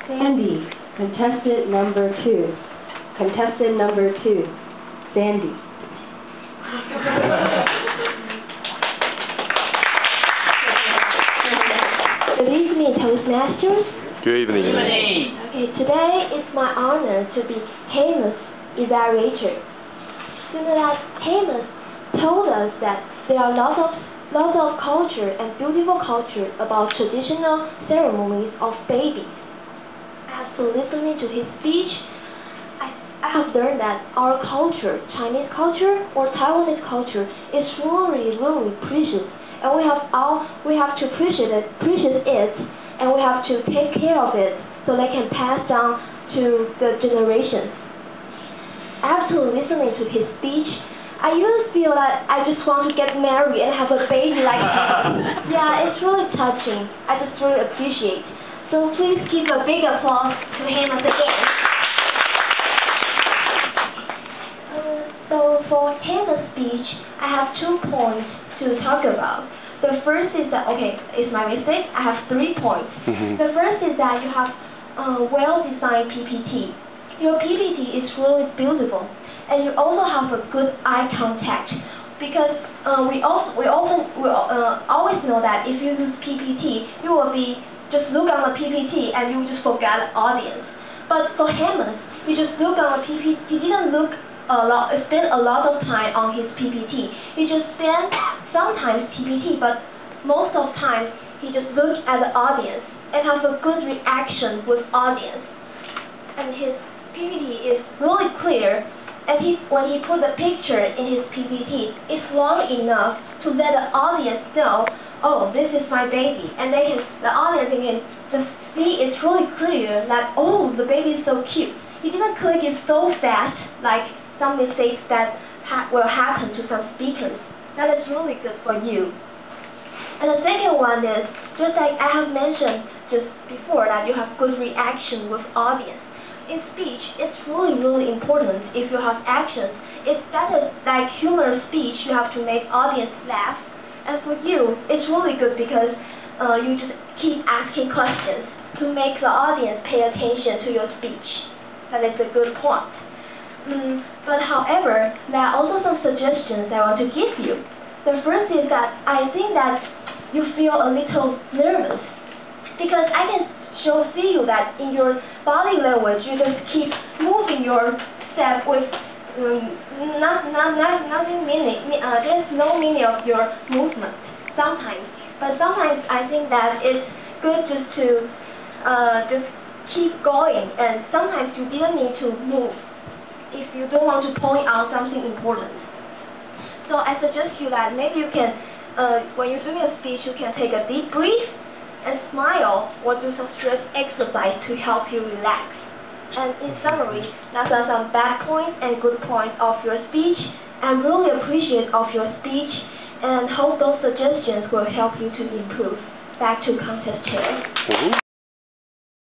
Sandy, contestant number 2. Contestant number 2, Sandy. Good evening, Toastmasters. Good evening. Okay, today it's my honor to be Hamus' evaluator. You know that Hamus told us that there are lots of culture and beautiful culture about traditional ceremonies of babies. After listening to his speech, I have learned that our culture, Chinese culture or Taiwanese culture, is really, really precious, and we have to appreciate it, and we have to take care of it so they can pass down to the generations. After listening to his speech, I really feel that I just want to get married and have a baby like him. Yeah, it's really touching. I just really appreciate. So please give a big applause to him once again. So for Hamus' speech, I have 2 points to talk about. The first is that, okay, it's my mistake. I have 3 points. The first is that you have a well-designed PPT. Your PPT is really beautiful, and you also have a good eye contact. Because we always know that if you use PPT, you will just look on the PPT and you just forget the audience. But for Hamus, he just looked on the PPT. He didn't spend a lot of time on his PPT. He just spent sometimes PPT, but most of the time he just looked at the audience and have a good reaction with audience. And his PPT is really clear. And when he put the picture in his PPT, it's long enough to let the audience know, oh, this is my baby, and the audience can just see it's really clear that, oh, the baby is so cute. He didn't click it so fast, like some mistakes that will happen to some speakers. That is really good for you. And the second one is, just like I have mentioned just before, that you have good reaction with audience. In speech, it's really, really important if you have actions. It's better, like humorous speech, you have to make audience laugh. And for you, it's really good because you just keep asking questions to make the audience pay attention to your speech. That is a good point. But however, there are also some suggestions I want to give you. The first is that I think that you feel a little nervous, because I can see you that in your body language you just keep moving your step with nothing meaning. There's no meaning of your movement sometimes. But sometimes I think that it's good just to just keep going, and sometimes you didn't need to move if you don't want to point out something important. So I suggest you that maybe you can, when you're doing a speech, you can take a deep breath and smile, or do some stress exercise to help you relax. And in summary, those are some bad points and good points of your speech. I'm really appreciative of your speech and hope those suggestions will help you to improve. Back to contest chair.